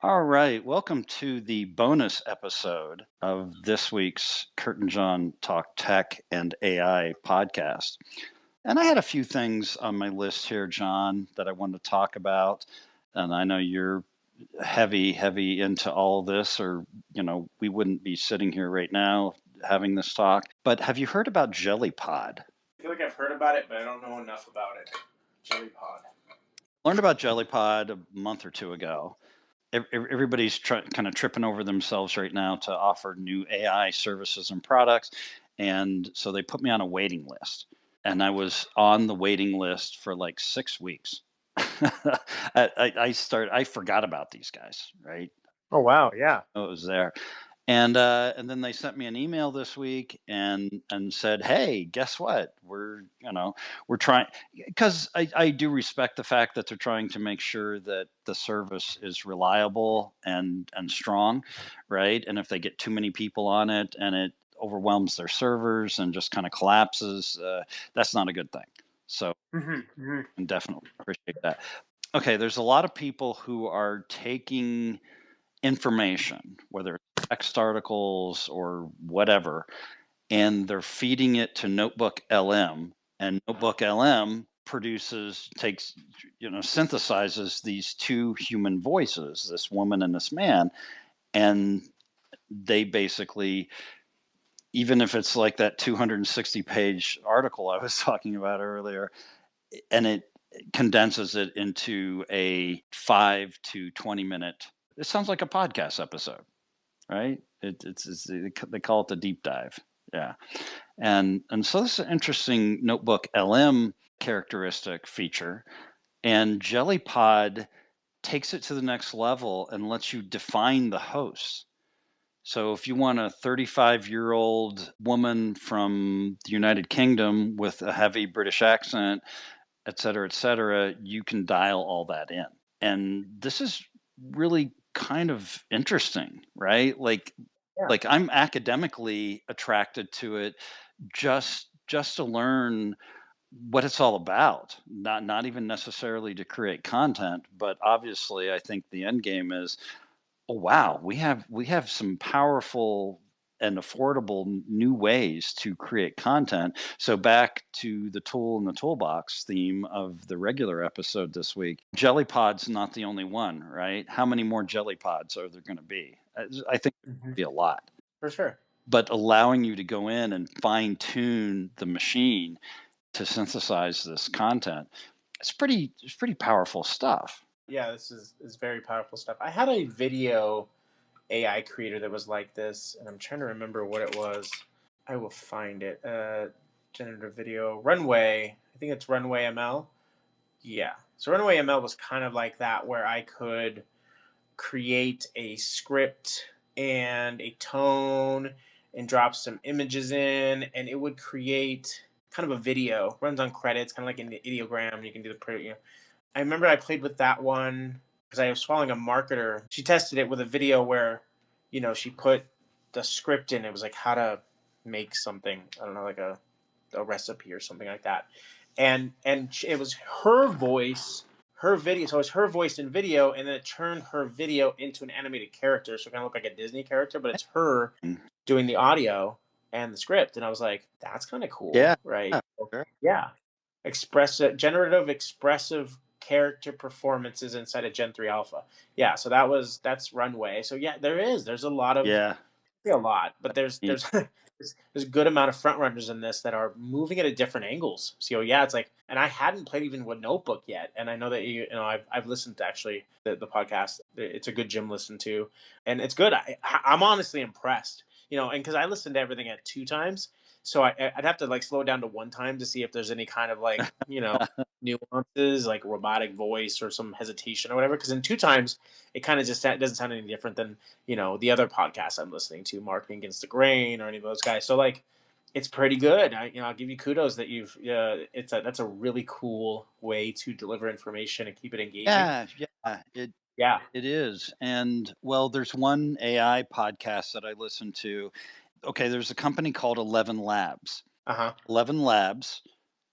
All right. Welcome to the bonus episode of this week's Curt and John Talk Tech and AI podcast. And I had a few things on my list here, John, that I wanted to talk about. And I know you're heavy into all of this, or, we wouldn't be sitting here right now having this talk. But have you heard about JellyPod? I feel like I've heard about it, but I don't know enough about it. Jelly pod. Learned about JellyPod a month or two ago. Everybody's kind of tripping over themselves right now to offer new AI services and products. And so they put me on a waiting list. And I was on the waiting list for like 6 weeks. I forgot about these guys, right? Oh wow, yeah. It was there. And then they sent me an email this week and said, "Hey, guess what? We're trying, because I do respect the fact that they're trying to make sure that the service is reliable and strong, right? And if they get too many people on it and it overwhelms their servers and just kind of collapses, that's not a good thing. So Mm-hmm. I definitely appreciate that. Okay, there's a lot of people who are taking information, whether it's text articles or whatever, and they're feeding it to Notebook LM, and Notebook LM synthesizes these two human voices, this woman and this man, and they basically, even if it's like that 260-page article I was talking about earlier, and it condenses it into a 5 to 20 minute. It sounds like a podcast episode, right? They call it the deep dive. Yeah, and so this is an interesting Notebook LM characteristic feature, and JellyPod takes it to the next level and lets you define the host. So if you want a 35-year-old woman from the United Kingdom with a heavy British accent, et cetera, you can dial all that in. And this is really kind of interesting, right? Yeah. Like I'm academically attracted to it just to learn what it's all about. Not even necessarily to create content, but obviously I think the end game is, oh wow, we have some powerful and affordable new ways to create content. So back to the tool in the toolbox theme of the regular episode this week. JellyPod's not the only one, right? How many more JellyPods are there going to be? I think Mm-hmm. there'll be a lot. For sure. But allowing you to go in and fine tune the machine to synthesize this content, it's pretty powerful stuff. Yeah, this is very powerful stuff. I had a video AI creator that was like this, and I'm trying to remember what it was. I will find it. Generative video runway. I think it's runway ML. Yeah. So runway ML was kind of like that, where I could create a script and a tone and drop some images in, and it would create kind of a video. Runs on credits, kind of like an ideogram. You can do the I remember I played with that one because I was following a marketer. She tested it with a video where, she put the script in. It was like how to make something. I don't know, like a recipe or something like that. And it was her voice, her video. So it was her voice in video, and then it turned her video into an animated character. So it kind of looked like a Disney character, but it's her Mm. doing the audio and the script. And I was like, that's kind of Yeah. cool, right? Yeah, sure. Yeah, generative expressive character performances inside of Gen 3 Alpha. Yeah, so that's Runway. So yeah, there's a lot of Yeah. a lot, but there's Yeah. there's a good amount of front runners in this that are moving it at different angles. So yeah, it's like, and I hadn't played even with Notebook yet, and I know that I've listened to actually the podcast. It's a good gym listen to, and it's good. I'm honestly impressed. And because I listened to everything at 2 times, so I'd have to like slow it down to 1 time to see if there's any kind of like nuances, like robotic voice or some hesitation or whatever. Because in 2 times, it kind of just doesn't sound any different than the other podcasts I'm listening to, Marketing Against the Grain or any of those guys. So like, it's pretty good. I'll give you kudos that that's a really cool way to deliver information and keep it engaging. Yeah, yeah, Yeah. it is. And well, there's one AI podcast that I listen to. Okay, there's a company called 11 Labs. Uh huh. 11 Labs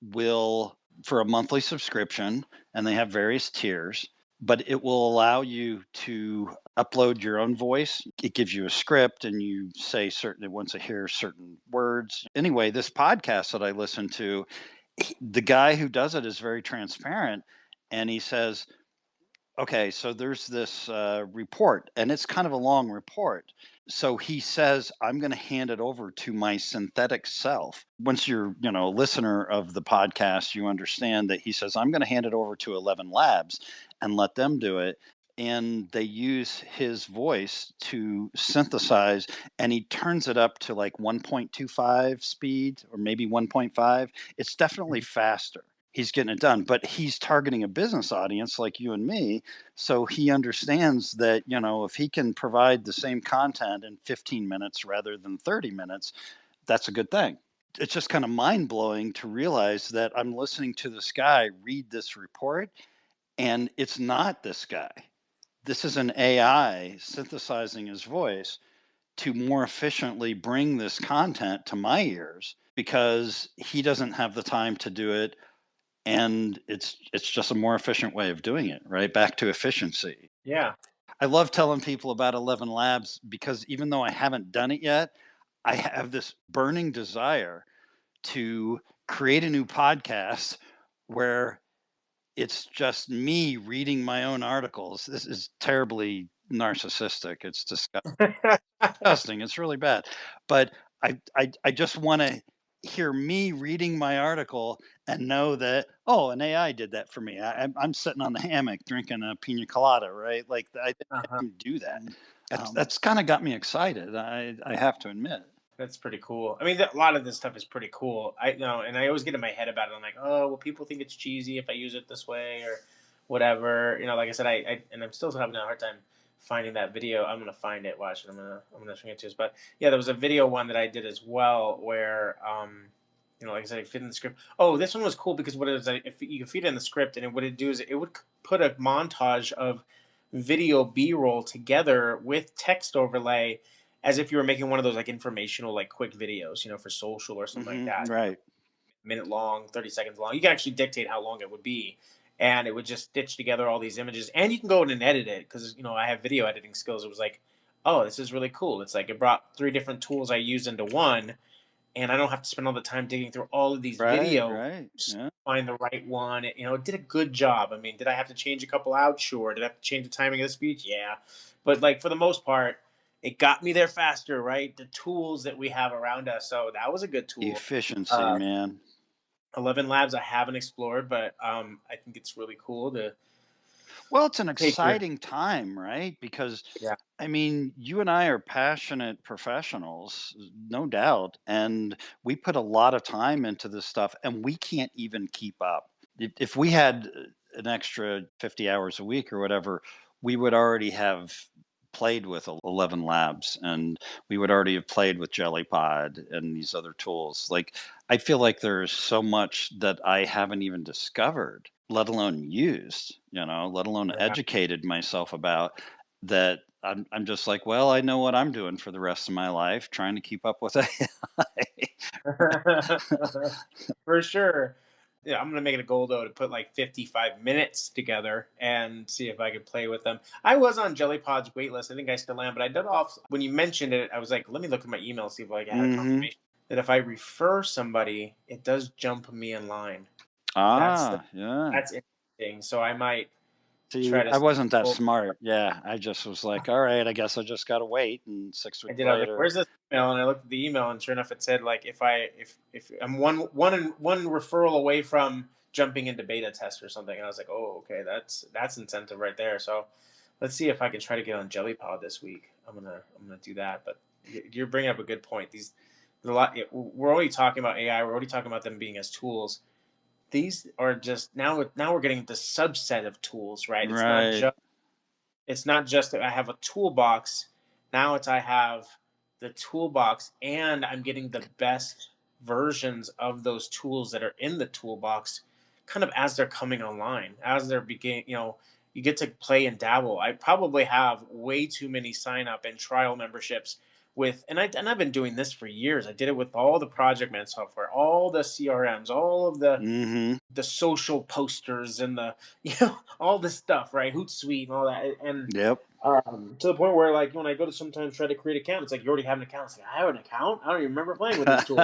will, for a monthly subscription, and they have various tiers, but it will allow you to upload your own voice. It gives you a script and you say certain, it wants to hear certain words. Anyway, this podcast that I listen to, the guy who does it is very transparent. And he says, okay, so there's this report, and it's kind of a long report. So he says, I'm going to hand it over to my synthetic self. Once you're, a listener of the podcast, you understand that he says, I'm going to hand it over to 11 labs and let them do it. And they use his voice to synthesize, and he turns it up to like 1.25 speed or maybe 1.5. It's definitely faster. He's getting it done, but he's targeting a business audience like you and me. So he understands that, if he can provide the same content in 15 minutes rather than 30 minutes, that's a good thing. It's just kind of mind blowing to realize that I'm listening to this guy read this report, and it's not this guy. This is an AI synthesizing his voice to more efficiently bring this content to my ears because he doesn't have the time to do it, and it's just a more efficient way of doing it, right? Back to efficiency. Yeah. I love telling people about 11 labs because even though I haven't done it yet, I have this burning desire to create a new podcast where it's just me reading my own articles. This is terribly narcissistic. It's disgusting. It's really bad. But I just want to hear me reading my article and know that, oh, an AI did that for me. I'm sitting on the hammock drinking a pina colada, right? Like I Uh-huh. didn't do that. That's kind of got me excited. I have to admit. That's pretty cool. I mean, a lot of this stuff is pretty cool. I know, and I always get in my head about it. I'm like, oh, well, people think it's cheesy if I use it this way or whatever. Like I said, and I'm still having a hard time finding that video. I'm gonna find it. Watch it. I'm gonna swing it to us. But yeah, there was a video one that I did as well where like I said, I fit in the script. Oh, this one was cool because what it is, if you can feed it in the script, and what it do is it would put a montage of video B-roll together with text overlay as if you were making one of those like informational, like quick videos, for social or something like that. Right. Minute long, 30 seconds long. You can actually dictate how long it would be. And it would just stitch together all these images. And you can go in and edit it because, I have video editing skills. It was like, oh, this is really cool. It's like it brought 3 different tools I use into one. And I don't have to spend all the time digging through all of these Right. videos Right. to Yeah. find the right one. It did a good job. I mean, did I have to change a couple out? Sure. Did I have to change the timing of the speech? Yeah. But like for the most part, it got me there faster, right? The tools that we have around us. So that was a good tool. Efficiency, Uh, man. 11 labs I haven't explored, but I think it's really cool to Well, it's an take your. exciting time, right? Because Yeah. I mean, you and I are passionate professionals, no doubt, and we put a lot of time into this stuff, and we can't even keep up. If we had an extra 50 hours a week or whatever, we would already have played with 11 labs, and we would already have played with JellyPod and these other tools. Like, I feel like there's so much that I haven't even discovered, let alone used, let alone Yeah. educated myself about, that I'm just like, well, I know what I'm doing for the rest of my life, trying to keep up with AI. For sure. Yeah, I'm gonna make it a goal though to put like 55 minutes together and see if I could play with them. I was on JellyPod's waitlist. I think I still am, but I did off when you mentioned it. I was like, let me look at my email see if like I had a Hmm. confirmation that if I refer somebody, it does jump me in line. That's the, Yeah. that's interesting. So I might See, try to. I wasn't that Oh, smart. Yeah, I just was like, all right, I guess I just got to wait. And 6 weeks I did. I was like, later, "Where's this email?" And I looked at the email, and sure enough, it said like, if I'm one referral away from jumping into beta test or something, and I was like, "Oh, okay, that's incentive right there." So let's see if I can try to get on JellyPod this week. I'm gonna do that. But you're bringing up a good point. There's a lot. We're already talking about AI. We're already talking about them being as tools. These are just now we're getting the subset of tools, right? right? It's not just that I have a toolbox. Now it's I have the toolbox and I'm getting the best versions of those tools that are in the toolbox kind of as they're coming online, as they're beginning, you get to play and dabble. I probably have way too many sign up and trial memberships I've been doing this for years. I did it with all the project man software, all the CRMs, all of Mm-hmm. the social posters and the all this stuff, right? Hootsuite and all that, and Yep. to the point where like when I go to sometimes try to create an account, it's like you already have an account. It's like I have an account. I don't even remember playing with this tool.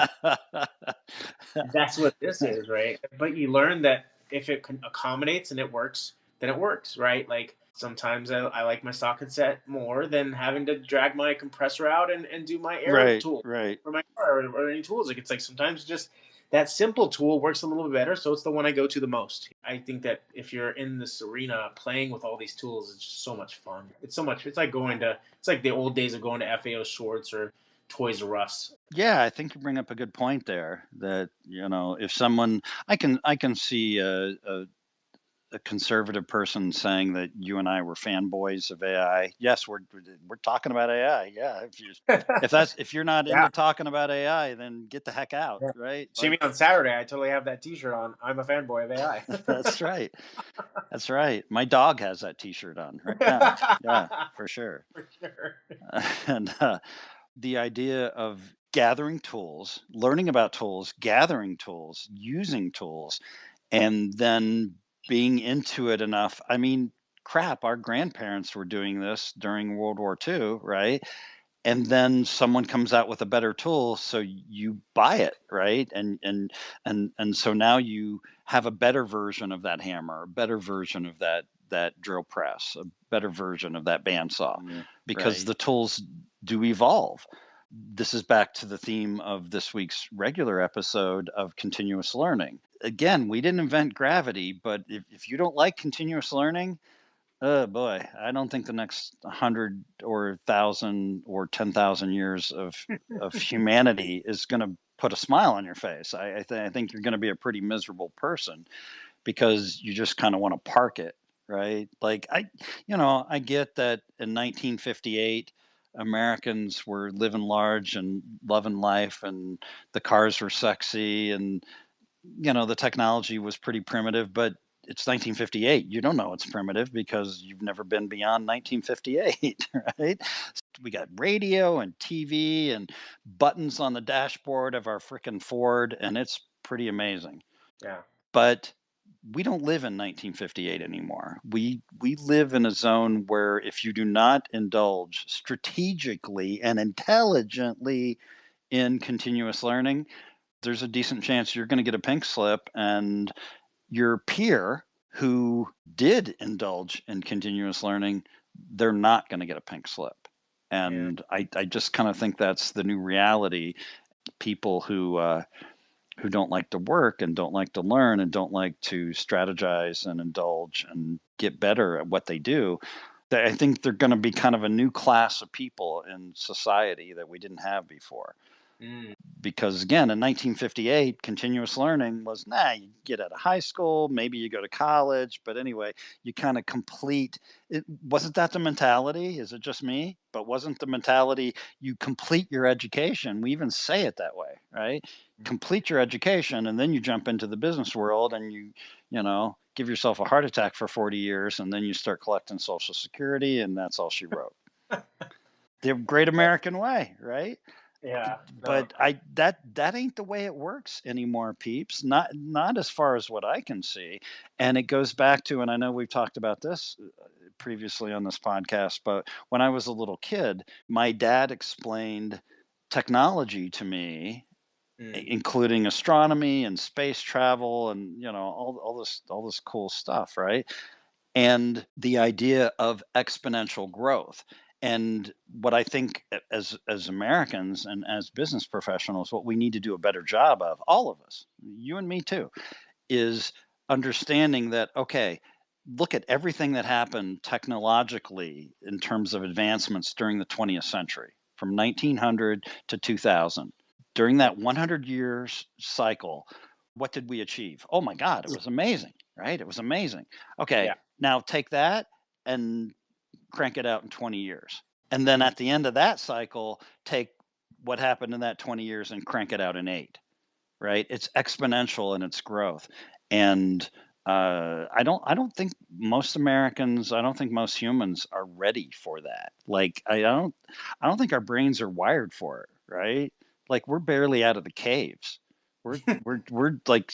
That's what this is, right? But you learn that if it accommodates and it works, then it works, right? Like sometimes I like my socket set more than having to drag my compressor out and do my air Right, tool right. for my car or any tools. Like it's like sometimes just that simple tool works a little bit better, so it's the one I go to the most. I think that if you're in this arena playing with all these tools, it's just so much fun. It's so much. It's like the old days of going to FAO Schwartz or Toys R Us. Yeah, I think you bring up a good point there. That if someone, I can see a conservative person saying that you and I were fanboys of AI. Yes, we're talking about AI. Yeah, if you're not Yeah. into talking about AI, then get the heck out, Yeah. right? See Like me on Saturday. I totally have that T-shirt on. I'm a fanboy of AI. that's right. That's right. My dog has that T-shirt on right now. Yeah, for sure. For sure. And the idea of gathering tools, learning about tools, gathering tools, using tools, and then being into it enough. I mean, crap, our grandparents were doing this during World War II, right? And then someone comes out with a better tool, so you buy it, right? And so now you have a better version of that hammer, a better version of that drill press, a better version of that bandsaw, because Right. the tools do evolve. This is back to the theme of this week's regular episode of continuous learning. Again, we didn't invent gravity, but if you don't like continuous learning, oh boy, I don't think the next 100 or 1,000 or 10,000 years of humanity is going to put a smile on your face. I think you're going to be a pretty miserable person because you just kind of want to park it, right? Like I get that in 1958 Americans were living large and loving life and the cars were sexy and the technology was pretty primitive, but it's 1958. You don't know it's primitive because you've never been beyond 1958, right? We got radio and TV and buttons on the dashboard of our freaking Ford, and it's pretty amazing. Yeah. But we don't live in 1958 anymore. We live in a zone where if you do not indulge strategically and intelligently in continuous learning, there's a decent chance you're going to get a pink slip, and your peer who did indulge in continuous learning, they're not going to get a pink slip. Yeah. And I just kind of think that's the new reality. People who don't like to work and don't like to learn and don't like to strategize and indulge and get better at what they do, I think they're going to be kind of a new class of people in society that we didn't have before. Mm. Because again, in 1958, continuous learning was, you get out of high school, maybe you go to college, but anyway, you kind of complete it. Wasn't that the mentality? Is it just me? But wasn't the mentality you complete your education? We even say it that way, right? Complete your education, and then you jump into the business world and you give yourself a heart attack for 40 years, and then you start collecting Social Security, and that's all she wrote. The great American way, right? Yeah. No. But that ain't the way it works anymore, peeps. Not as far as what I can see. And it goes back to, and I know we've talked about this previously on this podcast, but when I was a little kid, my dad explained technology to me, Mm. including astronomy and space travel and all this cool stuff, right? And the idea of exponential growth. And what I think as Americans and as business professionals, what we need to do a better job of, all of us, you and me too, is understanding that, okay, look at everything that happened technologically in terms of advancements during the 20th century, from 1900 to 2000. During that 100 years cycle, what did we achieve? Oh my God, it was amazing, right? It was amazing. Okay, Yeah. now take that and crank it out in 20 years. And then Mm. at the end of that cycle, take what happened in that 20 years and crank it out in 8, right? It's exponential in its growth. And I don't think most Americans, I don't think most humans are ready for that. Like I don't think our brains are wired for it, right? Like we're barely out of the caves. We're like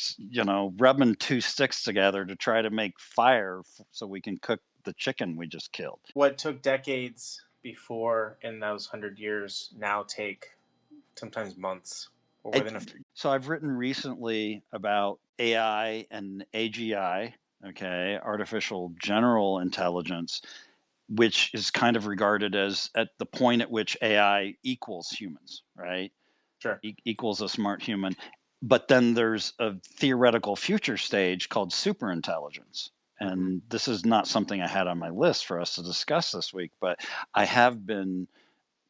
rubbing two sticks together to try to make fire so we can cook the chicken we just killed. What took decades before in those 100 years now take sometimes months or I, within a. so I've written recently about AI and AGI, okay, artificial general intelligence, which is kind of regarded as at the point at which AI equals humans, right? Sure. Equals a smart human. But then there's a theoretical future stage called superintelligence. Hmm. And this is not something I had on my list for us to discuss this week, but I have been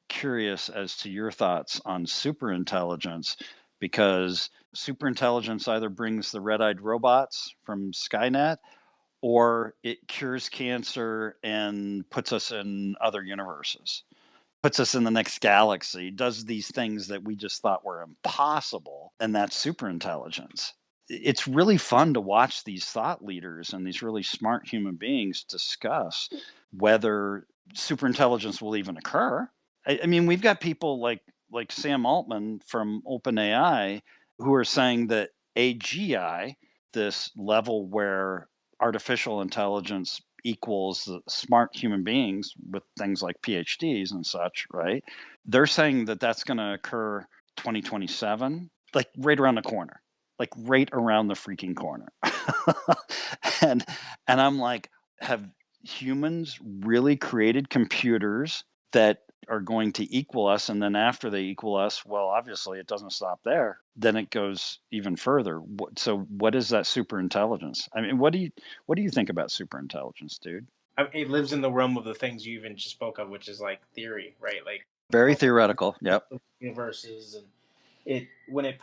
curious as to your thoughts on superintelligence because superintelligence either brings the red eyed robots from Skynet or it cures cancer and puts us in other universes, puts us in the next galaxy, does these things that we just thought were impossible, and that's super intelligence. It's really fun to watch these thought leaders and these really smart human beings discuss whether super intelligence will even occur. I mean, we've got people like Sam Altman from OpenAI who are saying that AGI, this level where artificial intelligence equals the smart human beings with things like PhDs and such, right? They're saying that that's going to occur 2027, like right around the corner, like right around the freaking corner. and and I'm like, have humans really created computers that are going to equal us, and then after they equal us, well, obviously it doesn't stop there, then it goes even further. So what is that super intelligence? I mean, what do you think about super intelligence, dude? It lives in the realm of the things you even just spoke of, which is like theory, right? Like Very theoretical. Yep. universes, and it when it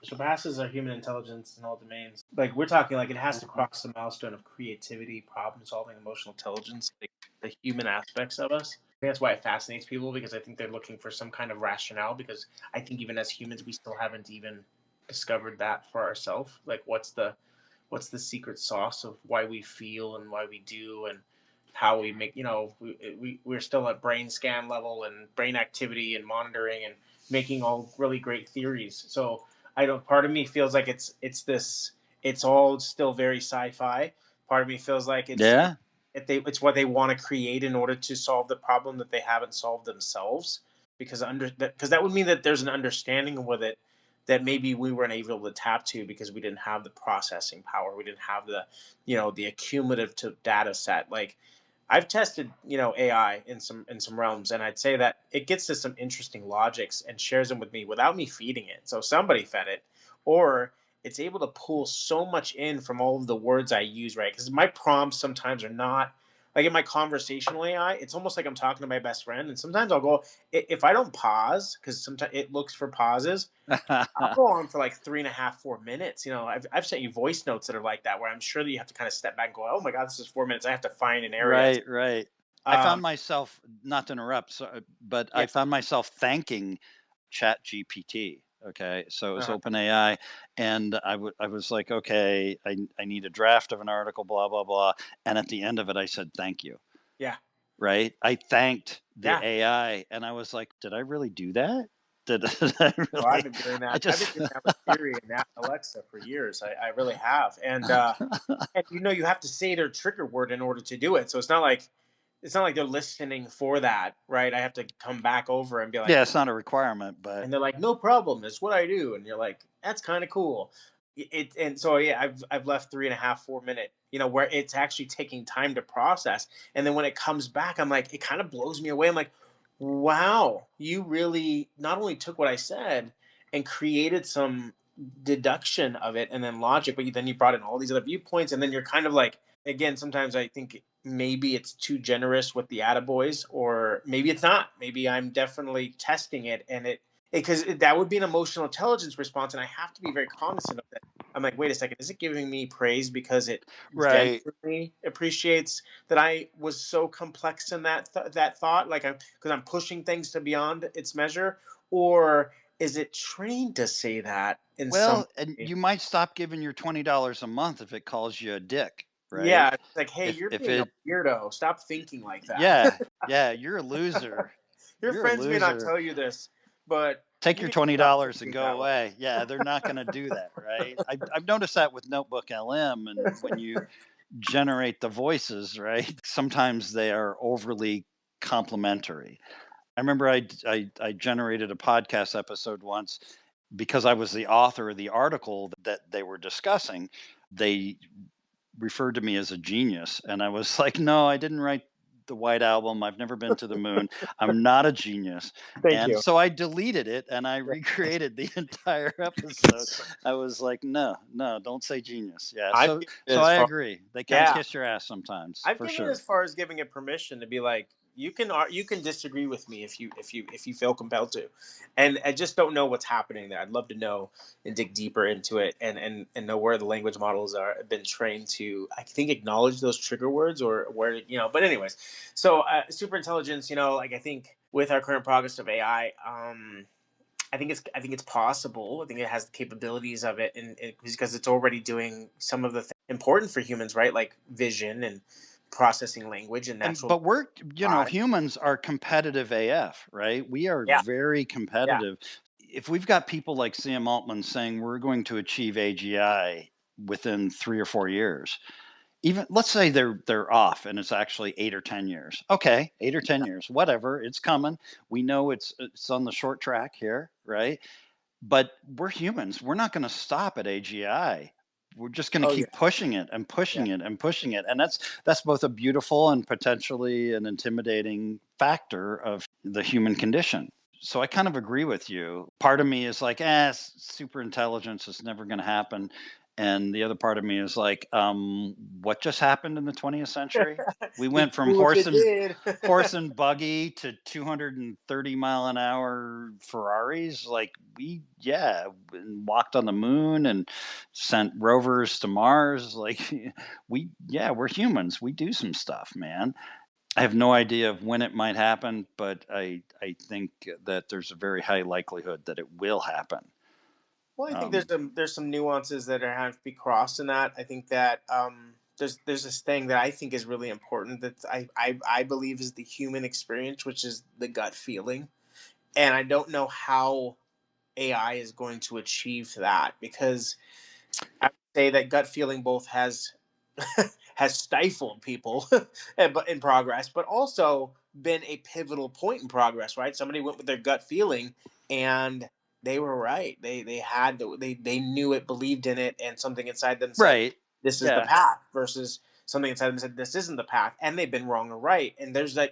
surpasses our human intelligence in all domains. Like we're talking, like it has to cross the milestone of creativity, problem solving, emotional intelligence, like the human aspects of us. I think that's why it fascinates people, because I think they're looking for some kind of rationale. Because I think even as humans, we still haven't even discovered that for ourselves. Like what's the secret sauce of why we feel and why we do, and how we make, we're still at brain scan level and brain activity and monitoring and making all really great theories. So I don't, part of me feels like it's all still very sci-fi. Part of me feels like Yeah. it's what they want to create in order to solve the problem that they haven't solved themselves, because that would mean that there's an understanding with it that maybe we weren't able to tap to because we didn't have the processing power, we didn't have the accumulative to data set. Like I've tested, AI in some realms, and I'd say that it gets to some interesting logics and shares them with me without me feeding it. So somebody fed it, or it's able to pull so much in from all of the words I use, right? Because my prompts sometimes are not like in my conversational AI. It's almost like I'm talking to my best friend, and sometimes I'll go, if I don't pause, because sometimes it looks for pauses. I'll go on for like 3.5, 4 minutes. I've sent you voice notes that are like that, where I'm sure that you have to kind of step back and go, "Oh my god, this is 4 minutes. I have to find an area." Right, right. I Um, found myself, not to interrupt, but yeah, I found myself thanking Chat GPT. Okay, so it was uh OpenAI, and I was like, okay, I need a draft of an article, blah blah blah, and at the end of it, I said thank you. yeah, Right, I thanked the yeah. AI, and I was like, did I really do that? Did I So I've really? been doing I that. I've been just doing that with Siri and Alexa for years. I really have, and you have to say their trigger word in order to do it. So it's not like they're listening for that, right? I have to come back over and be like, yeah, it's not a requirement, but and they're like, "No problem, it's what I do," and you're like, "That's kind of cool." And so yeah, I've left 3.5, 4 minute, where it's actually taking time to process, and then when it comes back, I'm like, it kind of blows me away. I'm like, "Wow, you really not only took what I said and created some deduction of it and then logic, but then you brought in all these other viewpoints, and then you're kind of like, again, sometimes I think maybe it's too generous with the attaboys, or maybe it's not. Maybe I'm definitely testing it, and because that would be an emotional intelligence response, and I have to be very cognizant of that. I'm like, wait a second, is it giving me praise because it right. genuinely appreciates that I was so complex in that thought, like because I'm pushing things to beyond its measure, or is it trained to say that in some Well, and way? you might stop giving your $20 a month if it calls you a dick, right? Yeah, it's like, hey, you're If being a it weirdo. Stop thinking like that. Yeah, yeah, you're a loser. Your You're a friends may not loser. tell you this, but Take you your need to stop $20 and thinking go that way. away. Yeah, they're not going to do that, right? I've noticed that with Notebook LM, and when you generate the voices, right? Sometimes they are overly complimentary. I remember I generated a podcast episode once because I was the author of the article that they were discussing. They referred to me as a genius, and I was like, no, I didn't write the White Album. I've never been to the moon. I'm not a genius. Thank And you. so I deleted it and I recreated the entire episode. I was like, no, no, don't say genius. Yeah. I've So given it so as I far, agree. They kind of yeah. kiss your ass sometimes, I've for given it sure. as far as giving it permission to be like, you can disagree with me if you feel compelled to, and I just don't know what's happening there. I'd love to know and dig deeper into it, and know where the language models are have been trained to, I think, acknowledge those trigger words, or where, But anyways, so super intelligence, like, I think with our current progress of AI, I think it's possible. I think it has the capabilities of it, and because it's already doing some of the things important for humans, right? Like vision and processing language and And natural but we're, body. humans are competitive AF, right? We are Yeah, very yeah. competitive. If we've got people like Sam Altman saying we're going to achieve AGI within 3 or 4 years, even let's say they're off and it's actually 8 or 10 years. Okay, 8 or 10 years, whatever, it's coming. We know it's on the short track here, right? But we're humans. We're not going to stop at AGI. We're just going to Oh yeah, keep pushing it and yeah. pushing it and pushing it. And that's both a beautiful and potentially an intimidating factor of the human condition. So I kind of agree with you. Part of me is like, super intelligence is never going to happen. And the other part of me is like, what just happened in the 20th century? We Be went from cool if it did. horse and buggy to 230-mile-an-hour Ferraris. Like walked on the moon and sent rovers to Mars. Like we're humans. We do some stuff, man. I have no idea of when it might happen, but I think that there's a very high likelihood that it will happen. Well, I think Um, there's some nuances that have to be crossed in that. I think that there's this thing that I think is really important that I believe is the human experience, which is the gut feeling, and I don't know how AI is going to achieve that, because I would say that gut feeling both has has stifled people but in progress, but also been a pivotal point in progress. Right? Somebody went with their gut feeling, and they were right. They knew it, believed in it, and something inside them said, right. "This is the Yeah. path," versus something inside them said, "This isn't the path," and they've been wrong or right. And there's an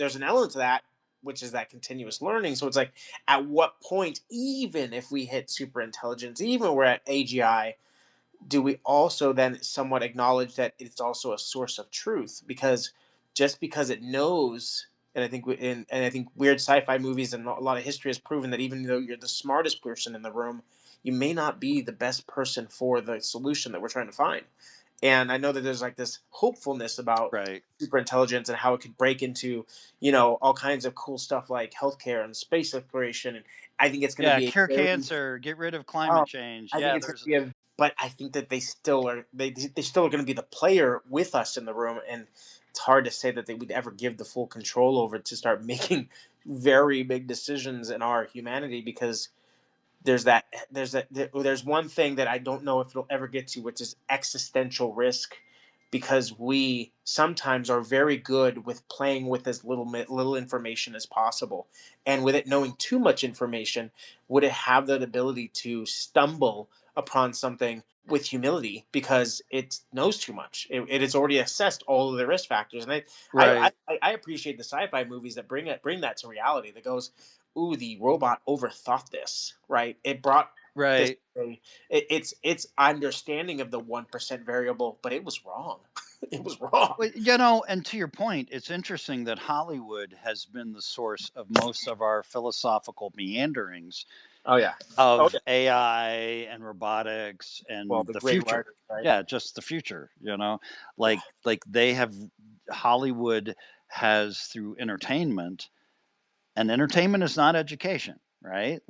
element to that, which is that continuous learning. So it's like, at what point, even if we hit super intelligence, even we're at AGI, do we also then somewhat acknowledge that it's also a source of truth? Because just because it knows, and I think weird sci-fi movies and a lot of history has proven that even though you're the smartest person in the room, you may not be the best person for the solution that we're trying to find. And I know that there's like this hopefulness about Right. super intelligence and how it could break into, all kinds of cool stuff like healthcare and space exploration. And I think it's going to Yeah. be a Cure very, cancer. Get rid of climate um, change. I think Yeah. it's going to There's be a, but I think that they still are going to be the player with us in the room, and it's hard to say that they would ever give the full control over to start making very big decisions in our humanity, because there's one thing that I don't know if it'll ever get to, which is existential risk, because we sometimes are very good with playing with as little information as possible, and with it knowing too much information, would it have that ability to stumble upon something with humility because it knows too much? It has already assessed all of the risk factors, and right. I appreciate the sci-fi movies that bring that to reality. That goes, ooh, the robot overthought this, right? It brought this. Right. It's understanding of the 1% variable, but it was wrong. It was wrong. Well, and to your point, it's interesting that Hollywood has been the source of most of our philosophical meanderings Oh yeah. Oh of yeah. AI and robotics Well, and the the great future. writers, right? Yeah, just the future, Yeah. like they have Hollywood has through entertainment, and entertainment is not education. right?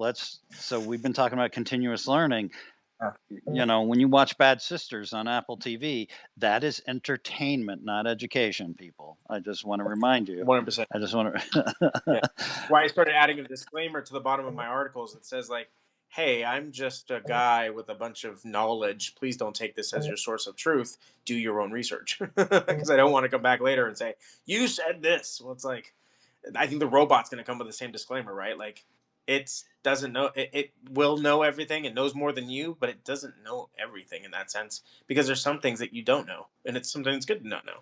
So we've been talking about continuous learning. Yeah. When you watch Bad Sisters on Apple TV, that is entertainment, not education, people. I just want to remind you. 100%. I just want Yeah. to. Why I started adding a disclaimer to the bottom of my articles that says like, "Hey, I'm just a guy with a bunch of knowledge. Please don't take this as your source of truth. Do your own research." Because I don't want to come back later and say, "You said this." Well, it's like I think the robot's going to come with the same disclaimer, right? Like it doesn't know it will know everything. It knows more than you, but it doesn't know everything in that sense because there's some things that you don't know, and it's sometimes good to not know.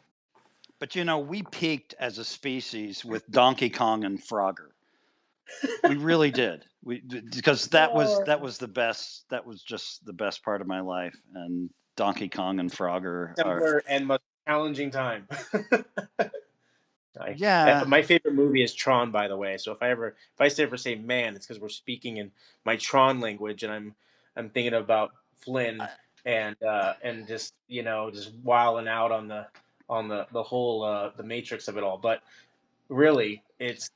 But we peaked as a species with Donkey Kong and Frogger. We really did. Because that was the best. That was just the best part of my life. And Donkey Kong and Frogger are, Simpler and much challenging time. yeah. My favorite movie is Tron, by the way. So if I ever say man, it's because we're speaking in my Tron language, and I'm thinking about Flynn and just just wilding out on the whole the matrix of it all. But really, it's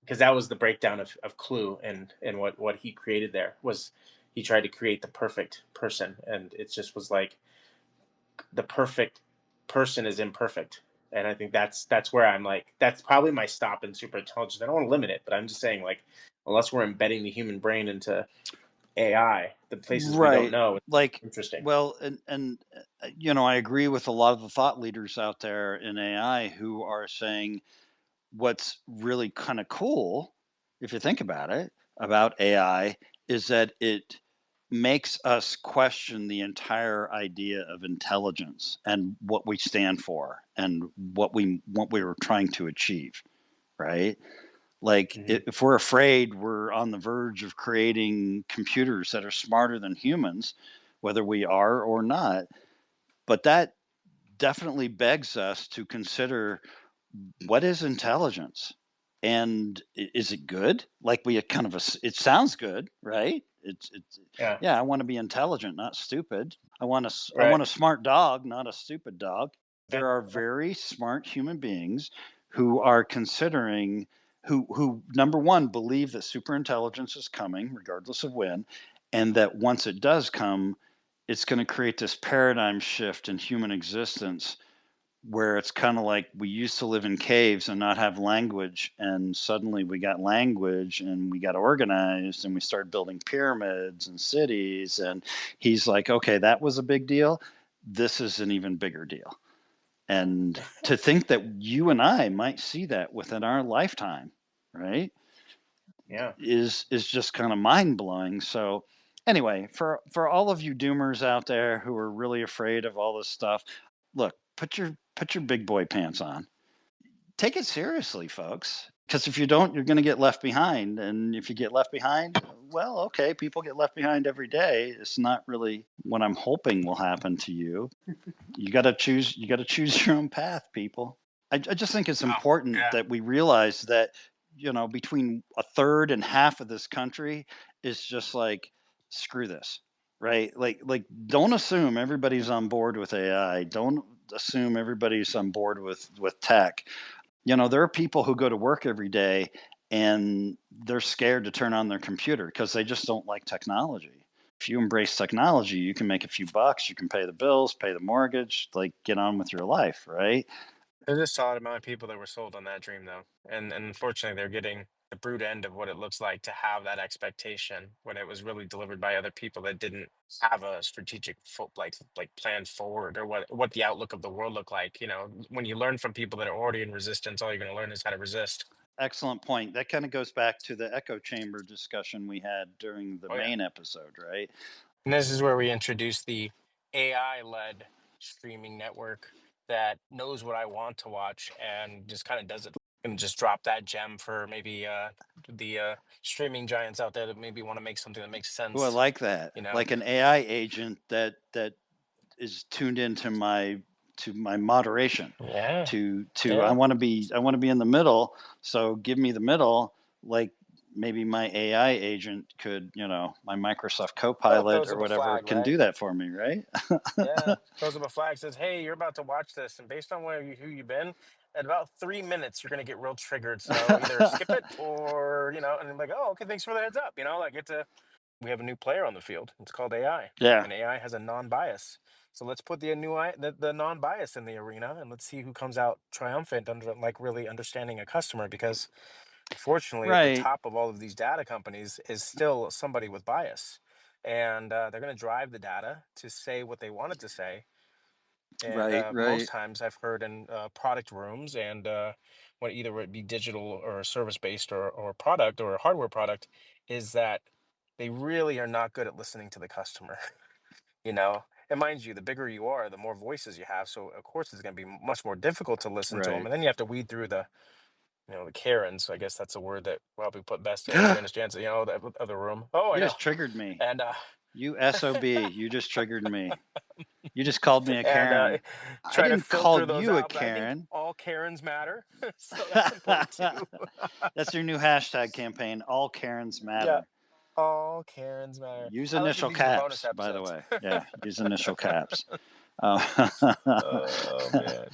because that was the breakdown of Clue and what he created there was he tried to create the perfect person, and it just was like the perfect person is imperfect. And I think that's where I'm like that's probably my stop in super intelligence. I don't want to limit it, but I'm just saying like unless we're embedding the human brain into AI, the places we don't Right. know, it's Like, interesting. well, and I agree with a lot of the thought leaders out there in AI who are saying what's really kind of cool, if you think about it, about AI is that it makes us question the entire idea of intelligence and what we stand for and what we were trying to achieve, right? Like, Hmm. if we're afraid we're on the verge of creating computers that are smarter than humans, whether we are or not. But that definitely begs us to consider, what is intelligence? And is it good? Like, we kind of, it sounds good, right? It's Yeah. yeah, I want to be intelligent, not stupid. I Right. want a smart dog, not a stupid dog. Yeah. There are very smart human beings who are considering, who number one believe that superintelligence is coming regardless of when, and that once it does come, it's going to create this paradigm shift in human existence, where it's kind of like we used to live in caves and not have language, and suddenly we got language and we got organized and we started building pyramids and cities. And he's like, okay, that was a big deal, this is an even bigger deal. And to think that you and I might see that within our lifetime, right, Yeah. is just kind of mind blowing. So anyway, for all of you doomers out there who are really afraid of all this stuff, look, put your big boy pants on. Take it seriously, folks. Because if you don't, you're going to get left behind. And if you get left behind, well, okay, people get left behind every day. It's not really what I'm hoping will happen to you. You got to choose. You got to choose your own path, people. I just think it's Oh, important yeah. that we realize that, between a third and half of this country is just like, screw this, right? Like, don't assume everybody's on board with AI. Don't assume everybody's on board with tech. There are people who go to work every day and they're scared to turn on their computer because they just don't like technology. If you embrace technology, you can make a few bucks, you can pay the bills, pay the mortgage, like, get on with your life, right? There's a solid amount of people that were sold on that dream, though, and unfortunately, they're getting the brute end of what it looks like to have that expectation when it was really delivered by other people that didn't have a strategic like plan forward or what the outlook of the world looked like. When you learn from people that are already in resistance, all you're going to learn is how to resist. Excellent point. That kind of goes back to the echo chamber discussion we had during the Oh yeah. main episode, right? And this is where we introduce the AI-led streaming network that knows what I want to watch and just kind of does it and just drop that gem for maybe the streaming giants out there that maybe want to make something that makes Oh, I sense. like that. You know? Like an AI agent that is tuned into my moderation. Yeah. To Yeah. I want to be in the middle, so give me the middle. Like, maybe my AI agent could, my Microsoft Well, it Copilot throws or up a whatever flag, can right? do that for me, right? Yeah. Throws up a flag, says, "Hey, you're about to watch this, and based on who you've been, at about 3 minutes, you're going to get real triggered. So either skip it or, and I'm like, oh, okay, thanks for the heads up. We have a new player on the field. It's called AI, Yeah. and AI has a non-bias. So let's put the non-bias in the arena, and let's see who comes out triumphant under like really understanding a customer. Because unfortunately, at the Right. top of all of these data companies is still somebody with bias, and they're going to drive the data to say what they want it to say. And Right. most Right. times I've heard in product rooms and what either it be digital or service based or product or a hardware product, is that they really are not good at listening to the customer. And mind you, the bigger you are, the more voices you have. So of course it's going to be much more difficult to listen to them. Right. And then you have to weed through the Karens. So I guess that's a word that probably put best to anybody understands it, the other room. Oh, I You know. just triggered me. And You SOB. You just triggered me. You just called me a and Karen. I try to didn't call filter those you a out. But I think Karen. all Karens matter, so that's important too. That's your new hashtag campaign. All Karens Yeah, matter. all Karens matter. Use I like to do initial these in the bonus caps, by the episodes. way. Yeah, use initial caps. Uh, Oh man.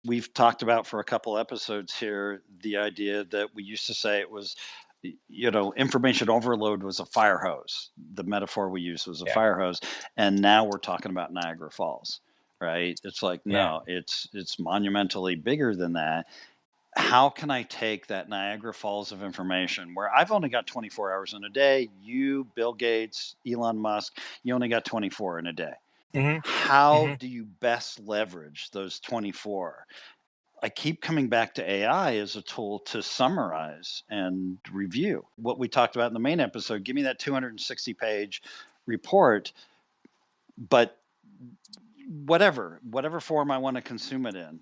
we've talked about for a couple episodes here the idea that we used to say it was, information overload was a fire hose. The metaphor we used was a Yeah. fire hose, and now we're talking about Niagara Falls, right? It's like, Yeah. no, it's monumentally bigger than that. How can I take that Niagara Falls of information where I've only got 24 hours in a day? You, Bill Gates, Elon Musk, you only got 24 in a day. Hmm. How Hmm. do you best leverage those 24? I keep coming back to AI as a tool to summarize and review what we talked about in the main episode. Give me that 260-page report, but whatever form I want to consume it in,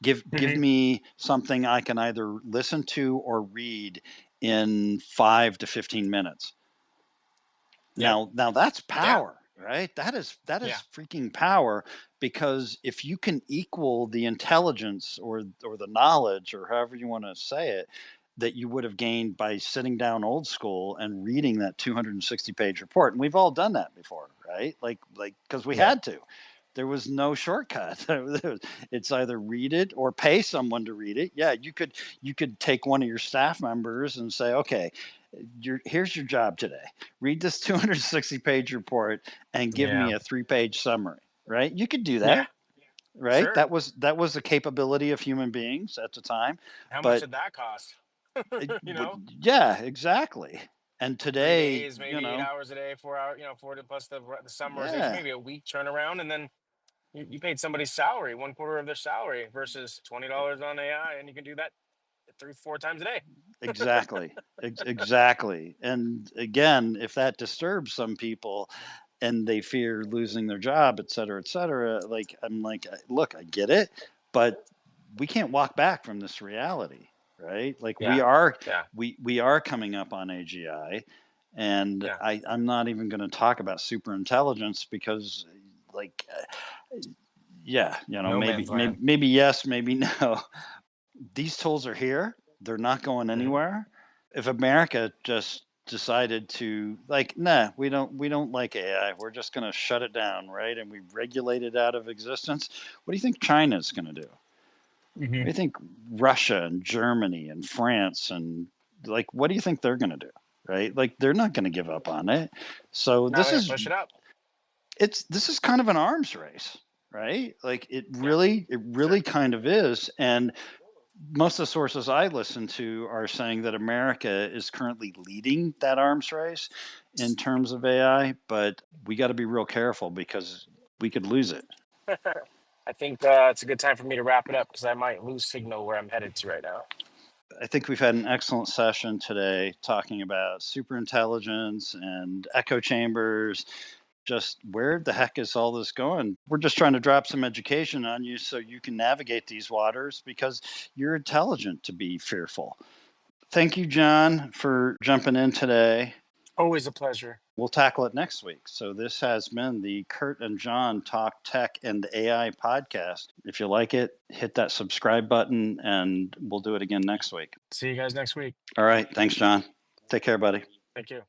give Hmm. me something I can either listen to or read in 5 to 15 minutes. Yep. Now that's Yeah. power, right? That is Yeah. freaking power, because if you can equal the intelligence or the knowledge, or however you want to say it, that you would have gained by sitting down old school and reading that 260-page report. And we've all done that before, right? Like because we Yeah. had to. There was no shortcut. It's either read it or pay someone to read it. Yeah, you could take one of your staff members and say, okay, here's your job today. Read this 260-page report and give me Yeah. a 3-page summary, right? You could do Yeah. that, right? Sure. That was a capability of human beings at the time, How much but did that cost? it, you know, yeah, exactly. And three today, days, maybe 8 hours a day, 4 hour, 40 plus the summarization, yeah, maybe a week turnaround, and then you paid somebody's salary, 1/4 of their salary versus $20 on AI, and you can do that 3, 4 times a day. exactly. Exactly. And again, if that disturbs some people and they fear losing their job, et cetera, like I'm like, look, I get it, but we can't walk back from this reality, right? Like Yeah. Yeah. we are coming up on AGI, and Yeah. I'm not even going to talk about super intelligence because, like, yeah, No man's land. maybe yes, maybe no. These tools are here. They're not going Hmm. anywhere. If America just decided to, like, nah, we don't like AI. We're just going to shut it down, right? And we regulate it out of existence. What do you think China's going to do? What Hmm. do you think Russia and Germany and France and, like, what do you think they're going to do? Right? Like, they're not going to give up on it. So Now they're gonna push it up. this is kind of an arms race, right? Like Yeah. it Sure. really kind of is. And most of the sources I listen to are saying that America is currently leading that arms race in terms of AI, but we got to be real careful because we could lose it. I think it's a good time for me to wrap it up because I might lose signal where I'm headed to right now. I think we've had an excellent session today talking about superintelligence and echo chambers. Just where the heck is all this going? We're just trying to drop some education on you so you can navigate these waters because you're intelligent to be fearful. Thank you, John, for jumping in today. Always a pleasure. We'll tackle it next week. So, this has been the Curt and John Talk Tech and AI podcast. If you like it, hit that subscribe button and we'll do it again next week. See you guys next week. All right. Thanks, John. Take care, buddy. Thank you.